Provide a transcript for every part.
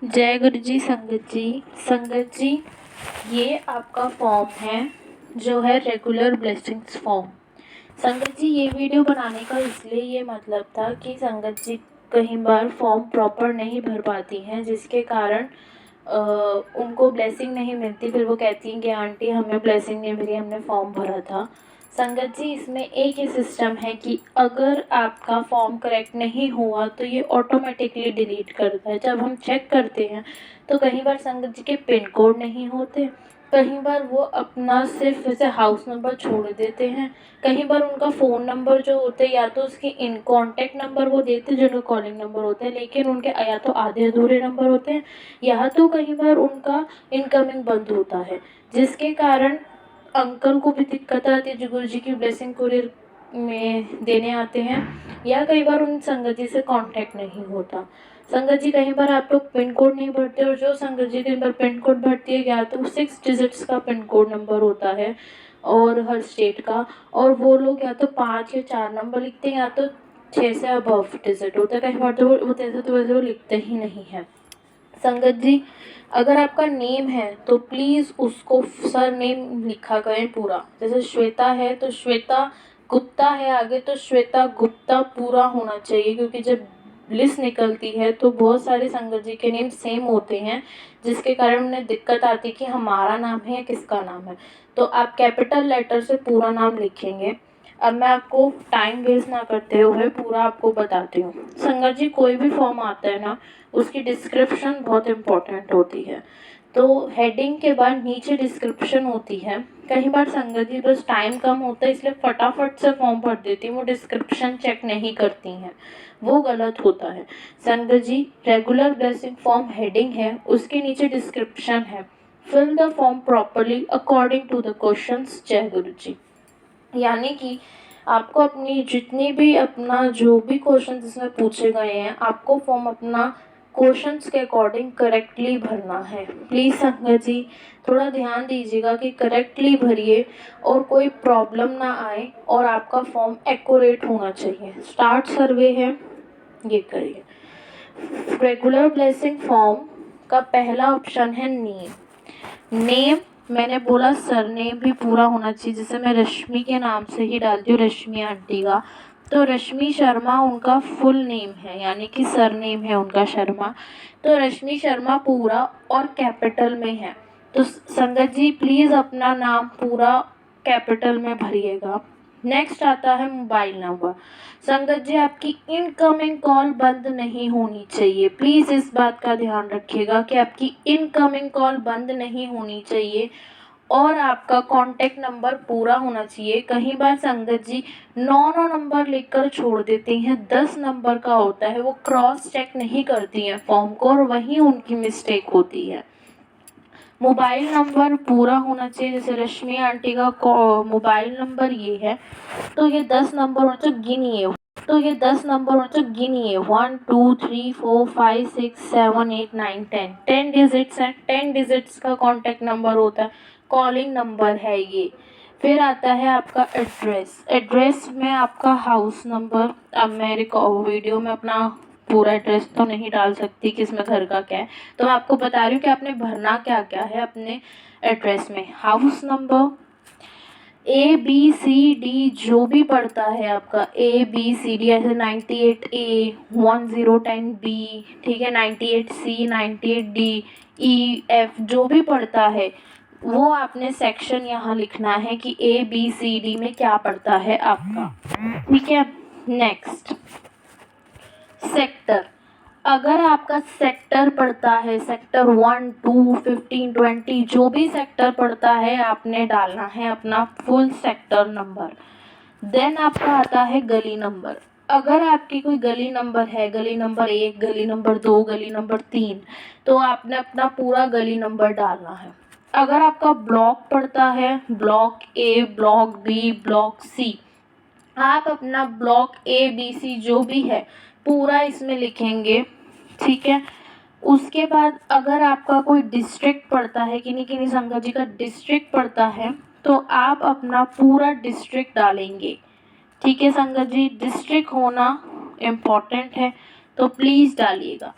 जय गुरु जी। संगत जी ये आपका फॉर्म है जो है रेगुलर ब्लेसिंग्स फॉर्म। संगत जी ये वीडियो बनाने का इसलिए ये मतलब था कि संगत जी कई बार फॉर्म प्रॉपर नहीं भर पाती हैं, जिसके कारण उनको ब्लेसिंग नहीं मिलती। फिर वो कहती हैं कि आंटी हमें ब्लेसिंग नहीं मिली, हमने फॉर्म भरा था। संगत जी इसमें एक ही सिस्टम है कि अगर आपका फॉर्म करेक्ट नहीं हुआ तो ये ऑटोमेटिकली डिलीट करता है। जब हम चेक करते हैं तो कई बार संगत जी के पिन कोड नहीं होते, कई बार वो अपना सिर्फ जैसे हाउस नंबर छोड़ देते हैं, कई बार उनका फ़ोन नंबर जो होते हैं या तो उसके इन कॉन्टैक्ट नंबर वो देते हैं जो कॉलिंग नंबर होते हैं, लेकिन उनके या तो आधे अधूरे नंबर होते हैं या तो कई बार उनका इनकमिंग बंद होता है, जिसके कारण अंकल को भी दिक्कत आती है जो गुरु जी की ब्लेसिंग कुरियर में देने आते हैं, या कई बार उन संगत जी से कांटेक्ट नहीं होता। संगत जी कई बार आप लोग पिन कोड नहीं भरते, और जो संगत जी कई बार पिन कोड भरती है या तो 6 डिजिट्स का पिन कोड नंबर होता है और हर स्टेट का, और वो लोग या तो 5 या 4 नंबर लिखते हैं या तो 6 से अबव डिजिट होता है। कई बार तो वो वैसे वो लिखते ही नहीं है। संगत जी अगर आपका नेम है तो प्लीज़ उसको सर नेम लिखा करें पूरा। जैसे श्वेता है तो श्वेता गुप्ता है, आगे तो श्वेता गुप्ता पूरा होना चाहिए, क्योंकि जब लिस्ट निकलती है तो बहुत सारे संगत जी के नेम सेम होते हैं, जिसके कारण उन्हें दिक्कत आती है कि हमारा नाम है या किसका नाम है। तो आप कैपिटल लेटर से पूरा नाम लिखेंगे। अब मैं आपको टाइम वेस्ट ना करते हुए पूरा आपको बताती हूँ। संगत जी कोई भी फॉर्म आता है ना, उसकी डिस्क्रिप्शन बहुत इम्पोर्टेंट होती है। तो हेडिंग के बाद नीचे डिस्क्रिप्शन होती है। कई बार संगत जी बस टाइम कम होता है इसलिए फटाफट से फॉर्म भर देती हैं, वो डिस्क्रिप्शन चेक नहीं करती हैं, वो गलत होता है। Sangat ji regular blessing form heading है, उसके नीचे डिस्क्रिप्शन है। Fill the form properly according to the questions. जय गुरु जी। यानी कि आपको अपनी जितनी भी अपना जो भी क्वेश्चन इसमें पूछे गए हैं, आपको फॉर्म अपना क्वेश्चंस के अकॉर्डिंग करेक्टली भरना है। प्लीज़ संगत जी थोड़ा ध्यान दीजिएगा कि करेक्टली भरिए और कोई प्रॉब्लम ना आए, और आपका फॉर्म एक्यूरेट होना चाहिए। स्टार्ट सर्वे है, ये करिए। रेगुलर ब्लेसिंग फॉर्म का पहला ऑप्शन है नेम। मैंने बोला सरनेम भी पूरा होना चाहिए, जैसे मैं रश्मि के नाम से ही डालती हूँ रश्मि आंटी का, तो रश्मि शर्मा उनका फुल नेम है, यानी कि सरनेम है उनका शर्मा, तो रश्मि शर्मा पूरा और कैपिटल में है। तो संगत जी प्लीज़ अपना नाम पूरा कैपिटल में भरिएगा। नेक्स्ट आता है मोबाइल नंबर। संगत जी आपकी इनकमिंग कॉल बंद नहीं होनी चाहिए। प्लीज़ इस बात का ध्यान रखिएगा कि आपकी इनकमिंग कॉल बंद नहीं होनी चाहिए, और आपका कॉन्टैक्ट नंबर पूरा होना चाहिए। कई बार संगत जी 9 नंबर लिखकर छोड़ देती हैं, 10 नंबर का होता है, वो क्रॉस चेक नहीं करती हैं फॉर्म को, और वहीं उनकी मिस्टेक होती है। मोबाइल नंबर पूरा होना चाहिए, जैसे रश्मि आंटी का मोबाइल नंबर ये है, तो ये 10 नंबर होना चाहिए, गिनिए। तो ये 10 नंबर होना चाहिए, गिनिए 1 2 3 4 5 6 7 8 9 10 10 डिजिट्स है। 10 डिजिट्स का कॉन्टैक्ट नंबर होता है, कॉलिंग नंबर है ये। फिर आता है आपका एड्रेस। एड्रेस में आपका हाउस नंबर। अब मेरे वीडियो में अपना पूरा एड्रेस तो नहीं डाल सकती कि इसमें घर का क्या है, तो मैं आपको बता रही हूँ कि आपने भरना क्या क्या है अपने एड्रेस में। हाउस नंबर, ABCD जो भी पड़ता है आपका, ABCD ऐसे 98A 1010B, ठीक है, 98C 98D EF जो भी पड़ता है वो आपने सेक्शन यहाँ लिखना है कि ABCD में क्या पड़ता है आपका, ठीक है। Next sector. अगर आपका सेक्टर पड़ता है सेक्टर 1 2 15 20 जो भी सेक्टर पड़ता है आपने डालना है अपना फुल सेक्टर नंबर। देन आपका आता है गली नंबर। अगर आपकी कोई गली नंबर है, गली नंबर 1, गली नंबर 2, गली नंबर 3, तो आपने अपना पूरा गली नंबर डालना है। अगर आपका ब्लॉक पड़ता है block A, block B, block C, आप अपना ब्लॉक ABC जो भी है पूरा इसमें लिखेंगे, ठीक है। उसके बाद अगर आपका कोई डिस्ट्रिक्ट पड़ता है, किन्हीं किन्हीं संगत जी का डिस्ट्रिक्ट पड़ता है, तो आप अपना पूरा डिस्ट्रिक्ट डालेंगे, ठीक है संगत जी। डिस्ट्रिक्ट होना इम्पॉर्टेंट है तो प्लीज़ डालिएगा,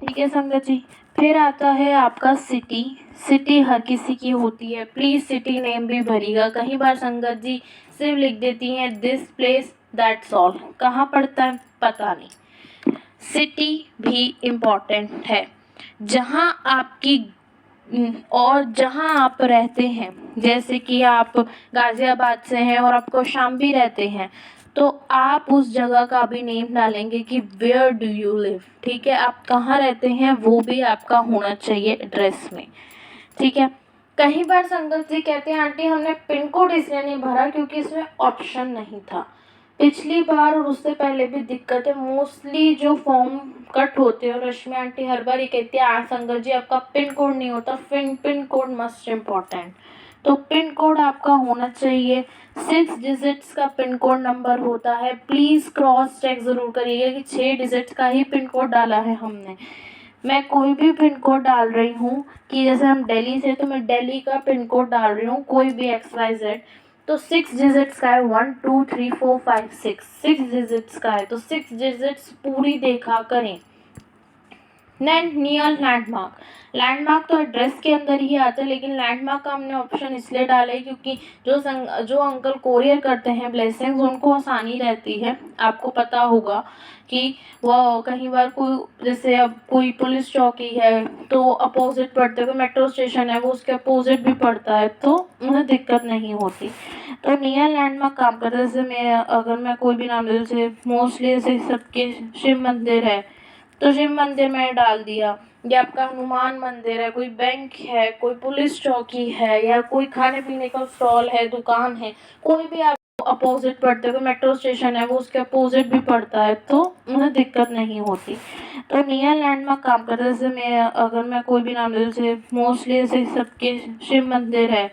ठीक है संगत जी। फिर आता है आपका सिटी। सिटी हर किसी की होती है, प्लीज़ सिटी नेम भी भरिएगा। कई बार संगत जी सिर्फ लिख देती हैं दिस प्लेस, दैट्स ऑल। कहाँ पड़ता है पता नहीं। सिटी भी इम्पॉर्टेंट है। जहाँ आपकी और जहाँ आप रहते हैं, जैसे कि आप गाज़ियाबाद से हैं और आप कौशाम्बी रहते हैं, तो आप उस जगह का भी नेम डालेंगे कि वेयर डू यू लिव। ठीक है, आप कहाँ रहते हैं वो भी आपका होना चाहिए एड्रेस में। ठीक है। कई बार संगत जी कहते हैं आंटी हमने पिन कोड इसलिए नहीं भरा क्योंकि इसमें ऑप्शन नहीं था। पिछली बार और उससे पहले भी दिक्कत है, मोस्टली जो फॉर्म कट होते हैं और रश्मि आंटी हर बार ये कहती है संगत जी आपका पिन कोड नहीं होता, पिन कोड मस्ट इम्पॉर्टेंट। तो पिन कोड आपका होना चाहिए, 6 डिजिट्स का पिन कोड नंबर होता है। प्लीज़ क्रॉस चेक ज़रूर करिएगा कि 6 डिजिट्स का ही पिन कोड डाला है हमने। मैं कोई भी पिन कोड डाल रही हूँ कि जैसे हम दिल्ली से, तो मैं दिल्ली का पिन कोड डाल रही हूँ, कोई भी XYZ, तो 6 डिजिट्स का है, 1 2 3 4 5 6 डिजिट्स का है, तो 6 डिजिट्स पूरी देखा करें। Near landmark. लैंडमार्क तो एड्रेस के अंदर ही आता है, लेकिन लैंडमार्क का हमने ऑप्शन इसलिए डाला है क्योंकि जो अंकल कोरियर करते हैं ब्लेसिंग्स, उनको आसानी रहती है। आपको पता होगा कि वो कई बार कोई, जैसे अब कोई पुलिस चौकी है तो अपोजिट पड़ते हैं, कोई मेट्रो स्टेशन है वो उसके अपोजिट भी पड़ता है, तो उन्हें दिक्कत नहीं होती। तो नियर लैंडमार्क काम करता है। जैसे अगर मैं कोई भी नाम ले, जैसे मोस्टली जैसे सबके शिव मंदिर है तो शिव मंदिर मैंने डाल दिया, या आपका हनुमान मंदिर है, कोई बैंक है, कोई पुलिस चौकी है, या कोई खाने पीने का स्टॉल है, दुकान है, कोई भी आप अपोजिट पड़ते हैं, कोई मेट्रो स्टेशन है वो उसके अपोजिट भी पड़ता है, तो उन्हें दिक्कत नहीं होती। तो नियर लैंडमार्क काम करता है। जैसे अगर मैं कोई भी नाम ले, जैसे मोस्टली जैसे सबके शिव मंदिर है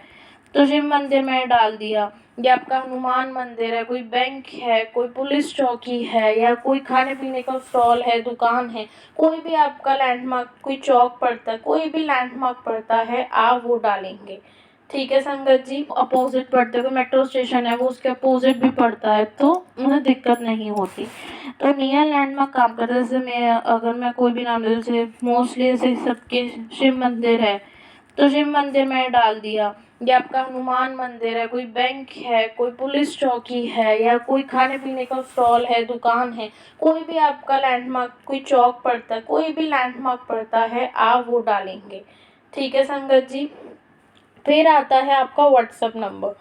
तो शिव मंदिर मैंने डाल दिया, या आपका हनुमान मंदिर है, कोई बैंक है, कोई पुलिस चौकी है, या कोई खाने पीने का स्टॉल है, दुकान है, कोई भी आपका लैंडमार्क, कोई चौक पड़ता है, कोई भी लैंडमार्क पड़ता है, आप वो डालेंगे। ठीक है संगत जी। अपोजिट पड़ते हैं, कोई मेट्रो स्टेशन है वो उसके अपोजिट भी पड़ता है, तो उन्हें दिक्कत नहीं होती। तो नियर लैंडमार्क काम करता है। जैसे अगर मैं कोई भी नाम ले, जैसे मोस्टली जैसे सबके शिव मंदिर है तो शिव मंदिर मैंने डाल दिया, या आपका हनुमान मंदिर है, कोई बैंक है, कोई पुलिस चौकी है, या कोई खाने पीने का स्टॉल है, दुकान है, कोई भी आपका लैंडमार्क, कोई चौक पड़ता है, कोई भी लैंडमार्क पड़ता है, आप वो डालेंगे। ठीक है संगत जी। फिर आता है आपका व्हाट्सएप नंबर।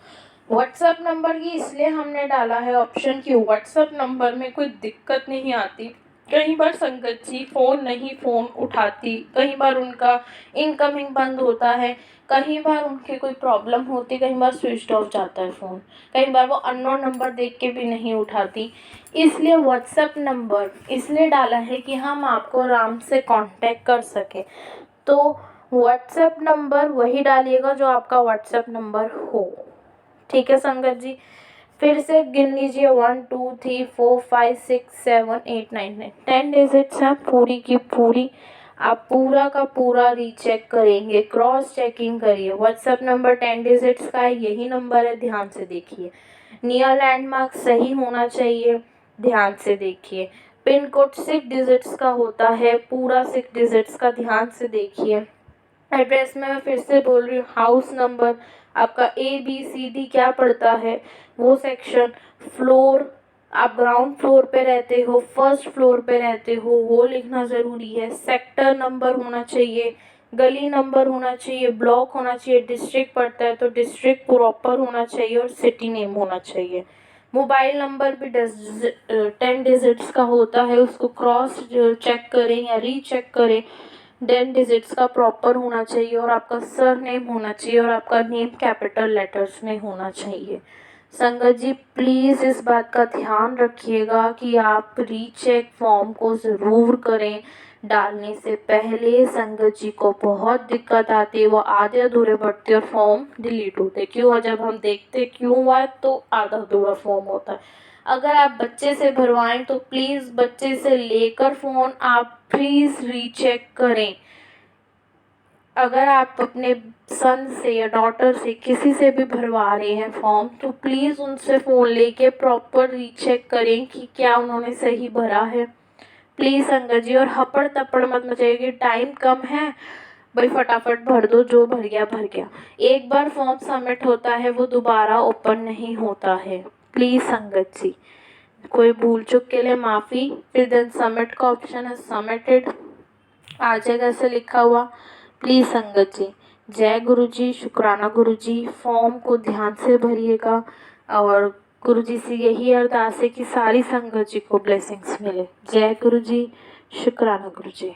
व्हाट्सएप नंबर ही इसलिए हमने डाला है ऑप्शन कि व्हाट्सएप नंबर में कोई दिक्कत नहीं आती। कई बार संगत जी फ़ोन उठाती, कई बार उनका इनकमिंग बंद होता है, कई बार उनकी कोई प्रॉब्लम होती, कई बार स्विच ऑफ जाता है फ़ोन, कई बार वो अननोन नंबर देख के भी नहीं उठाती। इसलिए व्हाट्सएप नंबर इसलिए डाला है कि हम आपको आराम से कांटेक्ट कर सकें। तो व्हाट्सएप नंबर वही डालिएगा जो आपका व्हाट्सएप नंबर हो। ठीक है संगत जी। फिर से गिन लीजिए, 1 2 3 4 5 6 7 8 9 10 डिजिट्स हैं पूरी की पूरी। आप पूरा का पूरा रीचेक करेंगे, क्रॉस चेकिंग करिए। व्हाट्सएप नंबर 10 डिजिट्स का है, यही नंबर है, ध्यान से देखिए। नियर लैंडमार्क सही होना चाहिए, ध्यान से देखिए। पिन कोड 6 डिजिट्स का होता है, पूरा 6 डिजिट्स का, ध्यान से देखिए। एड्रेस में मैं फिर से बोल रही हूँ, हाउस नंबर आपका ABCD क्या पड़ता है वो सेक्शन, फ्लोर आप ग्राउंड फ्लोर पे रहते हो, फर्स्ट फ्लोर पे रहते हो, वो लिखना ज़रूरी है। सेक्टर नंबर होना चाहिए, गली नंबर होना चाहिए, ब्लॉक होना चाहिए, डिस्ट्रिक्ट पड़ता है तो डिस्ट्रिक्ट प्रॉपर होना चाहिए, और सिटी नेम होना चाहिए। मोबाइल नंबर भी 10 डिजिट्स का होता है, उसको क्रॉस चेक करें या रीचेक करें। 10 डिजिट्स का प्रॉपर होना चाहिए, और आपका सर नेम होना चाहिए, और आपका नेम कैपिटल लेटर्स में होना चाहिए। संगत जी प्लीज़ इस बात का ध्यान रखिएगा कि आप रीचेक फॉर्म को ज़रूर करें। डालने से पहले संगत जी को बहुत दिक्कत आती है, वो आधे अधूरे भरते और फॉर्म डिलीट होते। क्यों? और जब हम देखते क्यों हुआ तो आधा अधूरा फॉर्म होता है। अगर आप बच्चे से भरवाएं तो प्लीज़ बच्चे से लेकर फ़ोन आप प्लीज़ रीचेक करें। अगर आप अपने सन से या डॉटर से किसी से भी भरवा रहे हैं फॉर्म, तो प्लीज़ उनसे फ़ोन लेके प्रॉपर रीचेक करें कि क्या उन्होंने सही भरा है। प्लीज़ संगत जी, और हपड़ तपड़ मत मचाइए, टाइम कम है भाई, फटाफट भर दो, जो भर गया भर गया। एक बार फॉर्म सबमिट होता है वो दोबारा ओपन नहीं होता है। प्लीज़ संगत जी, कोई भूल चूक के लिए माफ़ी। फिर देन सबमिट का ऑप्शन है, सबमिटेड आ जाएगा ऐसे लिखा हुआ। प्लीज़ संगत जी, जय गुरु जी, शुक्राना गुरु जी, फॉर्म को ध्यान से भरिएगा और गुरु जी से यही अरदास है कि सारी संगत जी को ब्लेसिंग्स मिले। जय गुरु जी, शुक्राना गुरु जी।